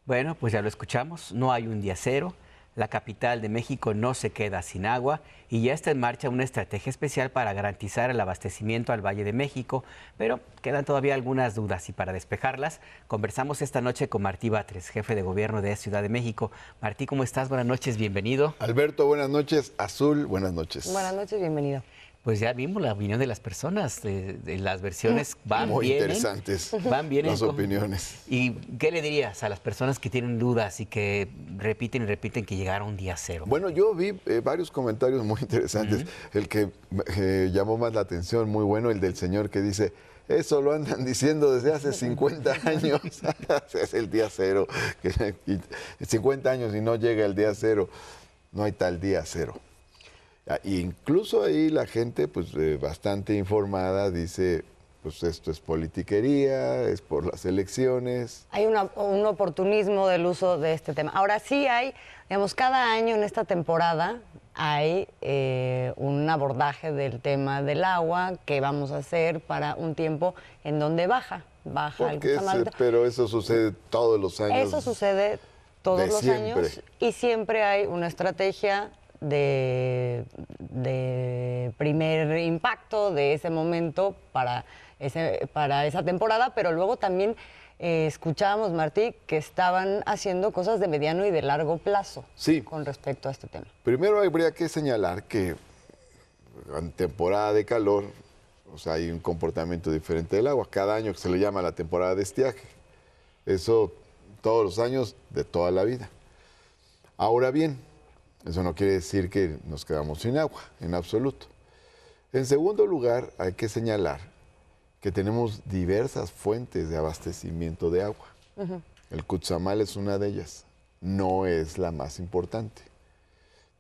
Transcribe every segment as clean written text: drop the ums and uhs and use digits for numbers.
Bueno, pues ya lo escuchamos, no hay un día cero, la capital de México no se queda sin agua y ya está en marcha una estrategia especial para garantizar el abastecimiento al Valle de México, pero quedan todavía algunas dudas y para despejarlas conversamos esta noche con Martí Batres, jefe de gobierno de Ciudad de México. Martí, ¿cómo estás? Buenas noches, bienvenido. Alberto, buenas noches. Azul, buenas noches. Buenas noches, bienvenido. Pues ya vimos la opinión de las personas, de las versiones van, Muy vienen. interesantes Van, vienen. las opiniones. ¿Y qué le dirías a las personas que tienen dudas y que repiten y repiten que llegaron un día cero? Bueno, yo vi varios comentarios muy interesantes. El que llamó más la atención, muy bueno, el del señor que dice, eso lo andan diciendo desde hace 50 años. Es el día cero. 50 años y no llega el día cero. No hay tal día cero. Incluso ahí la gente, pues bastante informada, dice, pues esto es politiquería, es por las elecciones. Hay un oportunismo del uso de este tema. Ahora sí hay, digamos, cada año en esta temporada hay un abordaje del tema del agua que vamos a hacer para un tiempo en donde baja el Cutzamala. Pero eso sucede todos los años. Eso sucede todos los años y siempre hay una estrategia de primer impacto de ese momento para esa temporada, pero luego también escuchábamos, Martí, que estaban haciendo cosas de mediano y de largo plazo con respecto a este tema. Primero habría que señalar que en temporada de calor, o sea, hay un comportamiento diferente del agua. Cada año que se le llama la temporada de estiaje. Eso todos los años de toda la vida. Ahora bien, eso no quiere decir que nos quedamos sin agua, en absoluto. En segundo lugar, hay que señalar que tenemos diversas fuentes de abastecimiento de agua. El Cutzamala es una de ellas, no es la más importante.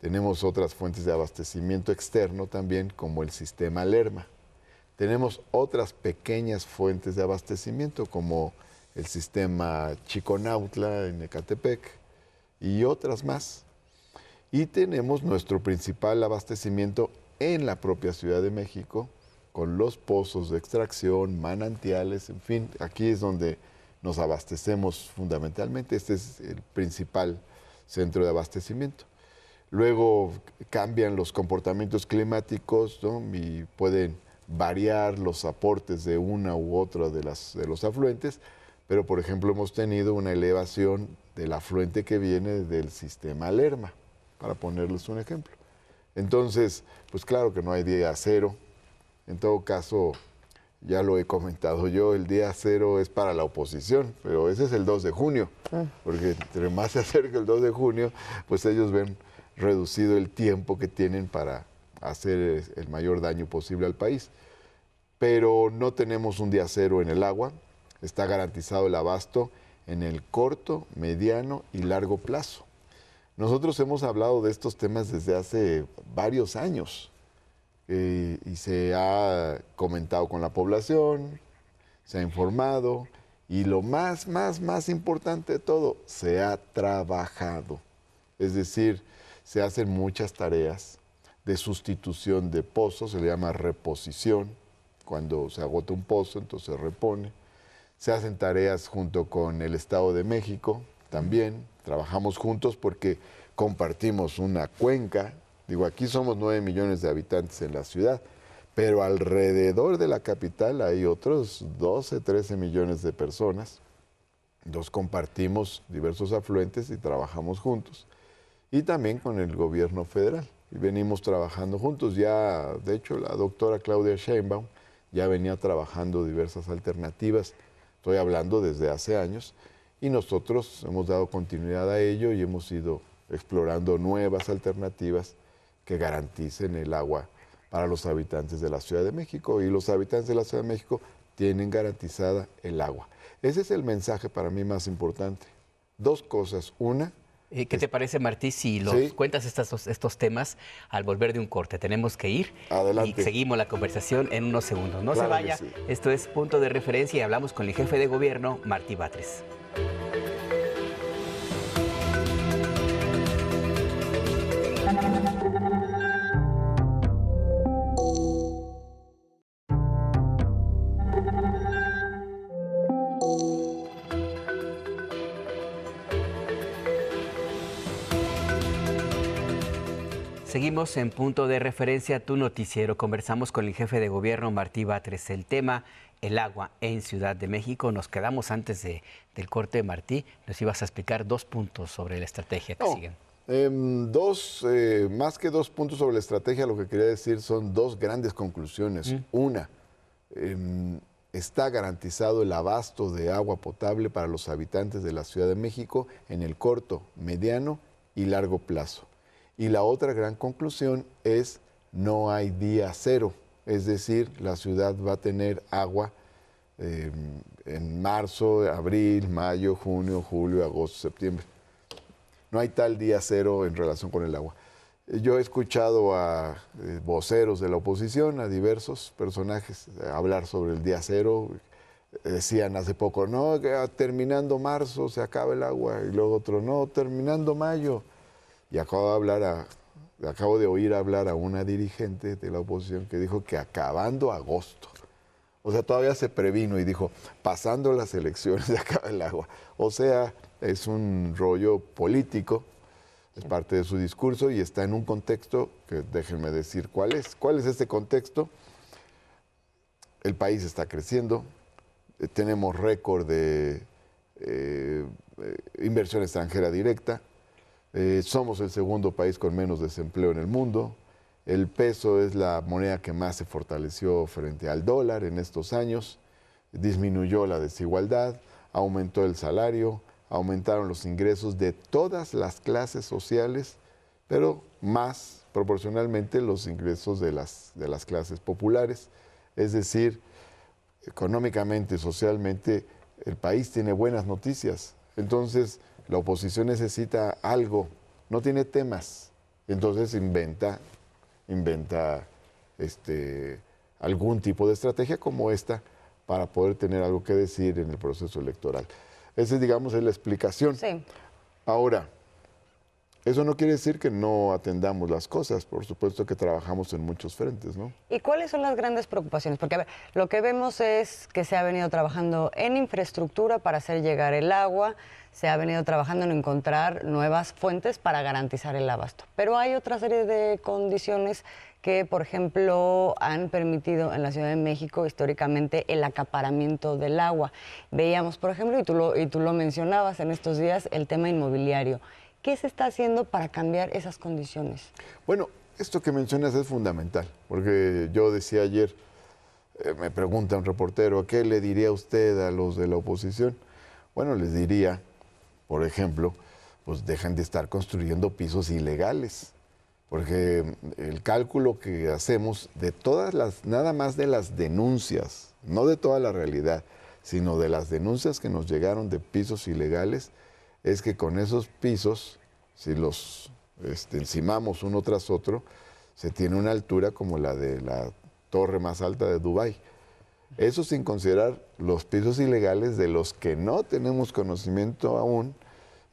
Tenemos otras fuentes de abastecimiento externo también, como el sistema Lerma. Tenemos otras pequeñas fuentes de abastecimiento, como el sistema Chiconautla en Ecatepec y otras más. Y tenemos nuestro principal abastecimiento en la propia Ciudad de México, con los pozos de extracción, manantiales, en fin, aquí es donde nos abastecemos fundamentalmente. Este es el principal centro de abastecimiento. Luego cambian los comportamientos climáticos, ¿no? Y pueden variar los aportes de una u otra de los afluentes, pero por ejemplo hemos tenido una elevación del afluente que viene del sistema Lerma, para ponerles un ejemplo. Entonces, pues claro que no hay día cero. En todo caso, ya lo he comentado yo, el día cero es para la oposición, pero ese es el 2 de junio, porque entre más se acerca el 2 de junio, pues ellos ven reducido el tiempo que tienen para hacer el mayor daño posible al país. Pero no tenemos un día cero en el agua, está garantizado el abasto en el corto, mediano y largo plazo. Nosotros hemos hablado de estos temas desde hace varios años y se ha comentado con la población, se ha informado y lo más importante de todo, se ha trabajado. Es decir, se hacen muchas tareas de sustitución de pozos, se le llama reposición. Cuando se agota un pozo, entonces se repone. Se hacen tareas junto con el Estado de México también. Trabajamos juntos porque compartimos una cuenca. Digo, aquí somos 9 millones de habitantes en la ciudad, pero alrededor de la capital hay otros 12, 13 millones de personas. Nos compartimos diversos afluentes y trabajamos juntos. Y también con el gobierno federal. Y venimos trabajando juntos. Ya, de hecho, la doctora Claudia Sheinbaum ya venía trabajando diversas alternativas. Estoy hablando desde hace años. Y nosotros hemos dado continuidad a ello y hemos ido explorando nuevas alternativas que garanticen el agua para los habitantes de la Ciudad de México. Y los habitantes de la Ciudad de México tienen garantizada el agua. Ese es el mensaje para mí más importante. Dos cosas. Una... ¿Qué te parece, Martí, si los cuentas estos temas al volver de un corte? Tenemos que ir. Adelante. Y seguimos la conversación en unos segundos. No Claro se vaya. Sí. Esto es Punto de Referencia y hablamos con el jefe de gobierno, Martí Batres. Seguimos en Punto de Referencia, tu noticiero. Conversamos con el jefe de gobierno, Martí Batres. El tema, el agua en Ciudad de México. Nos quedamos antes del corte, Martí. Nos ibas a explicar 2 puntos sobre la estrategia que siguen. Más que 2 puntos sobre la estrategia, lo que quería decir son 2 grandes conclusiones. Una, está garantizado el abasto de agua potable para los habitantes de la Ciudad de México en el corto, mediano y largo plazo. Y la otra gran conclusión es no hay día cero, es decir, la ciudad va a tener agua en marzo, abril, mayo, junio, julio, agosto, septiembre. No hay tal día cero en relación con el agua. Yo he escuchado a voceros de la oposición, a diversos personajes, hablar sobre el día cero. Decían hace poco, no, terminando marzo se acaba el agua, y luego otro, no, terminando mayo. Y acabo de oír hablar a una dirigente de la oposición que dijo que acabando agosto. O sea, todavía se previno y dijo, pasando las elecciones se acaba el agua. O sea, es un rollo político, es parte de su discurso y está en un contexto que déjenme decir cuál es. ¿Cuál es este contexto? El país está creciendo, tenemos récord de inversión extranjera directa, somos el segundo país con menos desempleo en el mundo, el peso es la moneda que más se fortaleció frente al dólar en estos años, disminuyó la desigualdad, aumentó el salario, aumentaron los ingresos de todas las clases sociales, pero más proporcionalmente los ingresos de las clases populares. Es decir, económicamente y socialmente el país tiene buenas noticias. Entonces, la oposición necesita algo, no tiene temas. Entonces inventa algún tipo de estrategia como esta para poder tener algo que decir en el proceso electoral. Esa, digamos, es la explicación. Sí. Ahora, eso no quiere decir que no atendamos las cosas. Por supuesto que trabajamos en muchos frentes, ¿no? ¿Y cuáles son las grandes preocupaciones? Porque, a ver, lo que vemos es que se ha venido trabajando en infraestructura para hacer llegar el agua, se ha venido trabajando en encontrar nuevas fuentes para garantizar el abasto. Pero hay otra serie de condiciones que, por ejemplo, han permitido en la Ciudad de México históricamente el acaparamiento del agua. Veíamos, por ejemplo, y tú lo mencionabas en estos días, el tema inmobiliario. ¿Qué se está haciendo para cambiar esas condiciones? Bueno, esto que mencionas es fundamental, porque yo decía ayer, me pregunta un reportero, ¿qué le diría usted a los de la oposición? Bueno, les diría, por ejemplo, pues dejen de estar construyendo pisos ilegales, porque el cálculo que hacemos de todas nada más de las denuncias, no de toda la realidad, sino de las denuncias que nos llegaron de pisos ilegales, es que con esos pisos, si los encimamos uno tras otro, se tiene una altura como la de la torre más alta de Dubái. Eso sin considerar los pisos ilegales de los que no tenemos conocimiento aún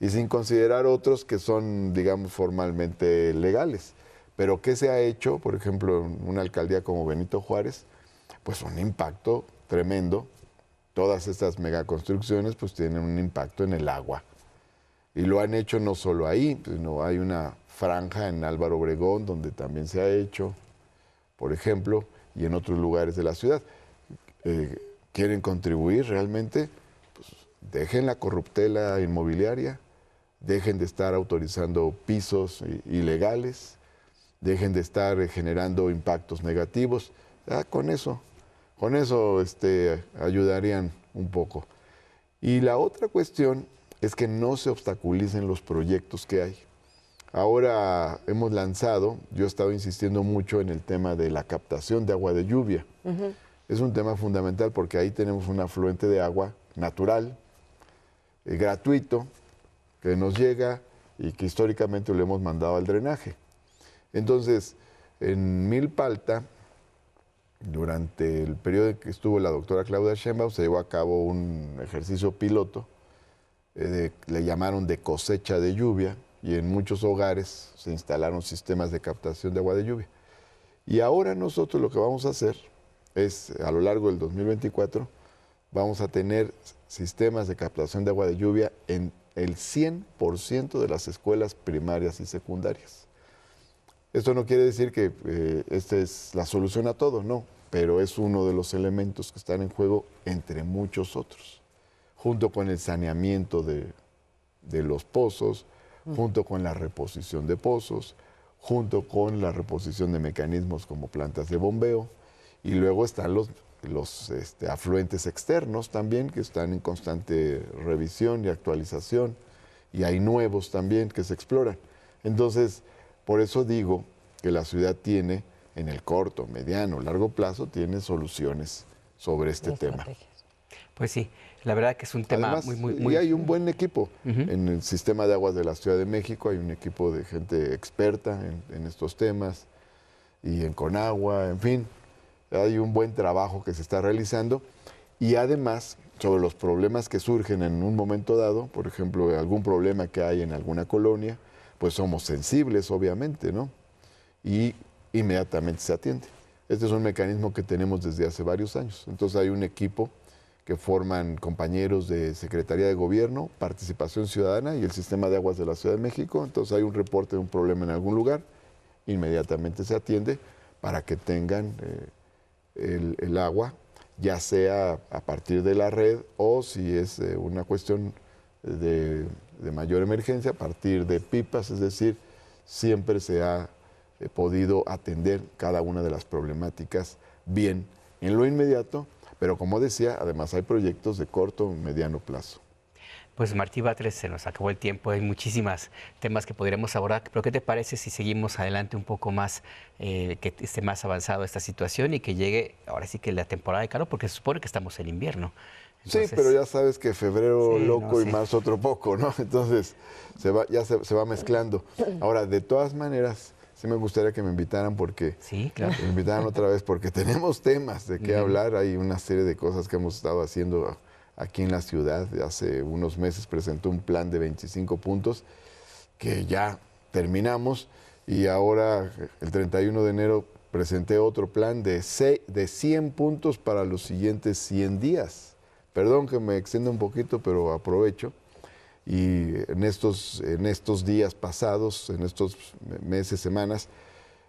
y sin considerar otros que son, digamos, formalmente legales. Pero ¿qué se ha hecho, por ejemplo, en una alcaldía como Benito Juárez? Pues un impacto tremendo. Todas estas megaconstrucciones pues tienen un impacto en el agua. Y lo han hecho no solo ahí, sino hay una franja en Álvaro Obregón donde también se ha hecho, por ejemplo, y en otros lugares de la ciudad. ¿Quieren contribuir realmente? Pues dejen la corruptela inmobiliaria, dejen de estar autorizando pisos ilegales, dejen de estar generando impactos negativos. Con eso ayudarían un poco. Y la otra cuestión es que no se obstaculicen los proyectos que hay. Ahora hemos lanzado, yo he estado insistiendo mucho en el tema de la captación de agua de lluvia. Es un tema fundamental porque ahí tenemos un afluente de agua natural, gratuito, que nos llega y que históricamente lo hemos mandado al drenaje. Entonces, en Milpalta, durante el periodo en que estuvo la doctora Claudia Sheinbaum, se llevó a cabo un ejercicio piloto, le llamaron de cosecha de lluvia, y en muchos hogares se instalaron sistemas de captación de agua de lluvia. Y ahora nosotros lo que vamos a hacer es, a lo largo del 2024, vamos a tener sistemas de captación de agua de lluvia en el 100% de las escuelas primarias y secundarias. Esto no quiere decir que esta es la solución a todo, no, pero es uno de los elementos que están en juego entre muchos otros, junto con el saneamiento de los pozos, junto con la reposición de pozos, junto con la reposición de mecanismos como plantas de bombeo, y luego están los afluentes externos también, que están en constante revisión y actualización, y hay nuevos también que se exploran. Entonces, por eso digo que la ciudad tiene, en el corto, mediano, largo plazo, tiene soluciones sobre este tema. Pues sí, la verdad que es un tema. Además, muy... Y hay un buen equipo. En el sistema de aguas de la Ciudad de México hay un equipo de gente experta en estos temas, y en Conagua, en fin, hay un buen trabajo que se está realizando. Y además, sobre los problemas que surgen en un momento dado, por ejemplo, algún problema que hay en alguna colonia, pues somos sensibles, obviamente, ¿no? Y inmediatamente se atiende. Este es un mecanismo que tenemos desde hace varios años. Entonces hay un equipo que forman compañeros de Secretaría de Gobierno, Participación Ciudadana y el Sistema de Aguas de la Ciudad de México. Entonces hay un reporte de un problema en algún lugar, inmediatamente se atiende para que tengan el agua, ya sea a partir de la red o si es una cuestión de mayor emergencia, a partir de pipas, es decir, siempre se ha podido atender cada una de las problemáticas bien en lo inmediato, pero como decía, además hay proyectos de corto y mediano plazo. Pues Martí Batres, se nos acabó el tiempo, hay muchísimos temas que podríamos abordar, pero ¿qué te parece si seguimos adelante un poco más, que esté más avanzado esta situación y que llegue ahora sí que la temporada de calor, porque se supone que estamos en invierno? Entonces, sí, pero ya sabes que febrero sí, loco no, y sí. marzo otro poco, ¿no? Entonces ya se va mezclando. Ahora, de todas maneras, sí me gustaría que me invitaran sí, claro. me invitaran otra vez porque tenemos temas de qué hablar. Hay una serie de cosas que hemos estado haciendo aquí en la ciudad. Hace unos meses presentó un plan de 25 puntos que ya terminamos, y ahora el 31 de enero presenté otro plan de 100 puntos para los siguientes 100 días. Perdón que me extienda un poquito, pero aprovecho. Y en estos días pasados, en estos meses, semanas,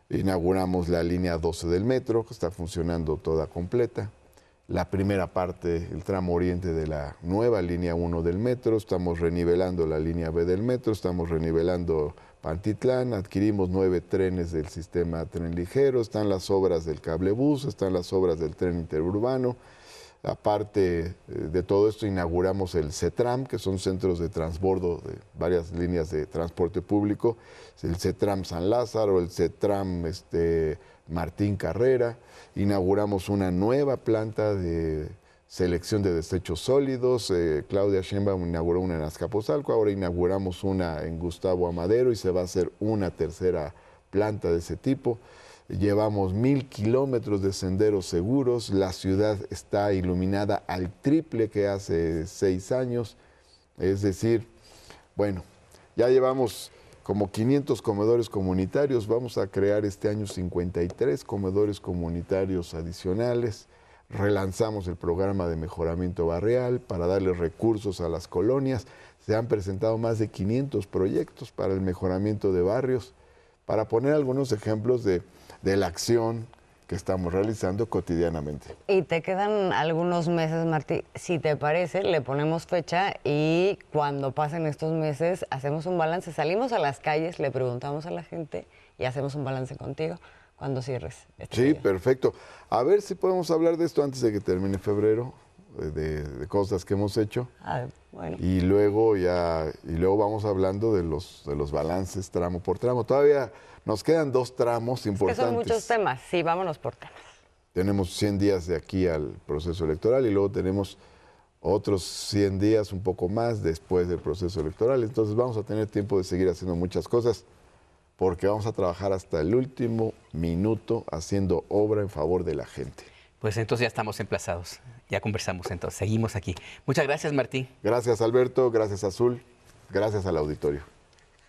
inauguramos la línea 12 del metro, que está funcionando toda completa. La primera parte, el tramo oriente de la nueva línea 1 del metro, estamos renivelando la línea B del metro, estamos renivelando Pantitlán, adquirimos 9 trenes del sistema tren ligero, están las obras del cablebús, están las obras del tren interurbano. Aparte de todo esto, inauguramos el CETRAM, que son centros de transbordo de varias líneas de transporte público, el CETRAM San Lázaro, el CETRAM Martín Carrera. Inauguramos una nueva planta de selección de desechos sólidos. Claudia Sheinbaum inauguró una en Azcapotzalco, ahora inauguramos una en Gustavo Amadero y se va a hacer una tercera planta de ese tipo. Llevamos 1000 kilómetros de senderos seguros, la ciudad está iluminada al triple que hace 6 años, es decir, bueno, ya llevamos como 500 comedores comunitarios, vamos a crear este año 53 comedores comunitarios adicionales, relanzamos el programa de mejoramiento barrial para darle recursos a las colonias, se han presentado más de 500 proyectos para el mejoramiento de barrios, para poner algunos ejemplos de la acción que estamos realizando cotidianamente. Y te quedan algunos meses, Martí. Si te parece, le ponemos fecha y cuando pasen estos meses hacemos un balance. Salimos a las calles, le preguntamos a la gente y hacemos un balance contigo cuando cierres. Sí, perfecto. A ver si podemos hablar de esto antes de que termine febrero, de cosas que hemos hecho. Bueno. Y luego vamos hablando de los balances tramo por tramo. Todavía nos quedan 2 tramos importantes. Que son muchos temas, sí, vámonos por temas. Tenemos 100 días de aquí al proceso electoral y luego tenemos otros 100 días, un poco más, después del proceso electoral. Entonces vamos a tener tiempo de seguir haciendo muchas cosas porque vamos a trabajar hasta el último minuto haciendo obra en favor de la gente. Pues entonces ya estamos emplazados, ya conversamos entonces, seguimos aquí. Muchas gracias, Martí. Gracias, Alberto, gracias, Azul, gracias al auditorio.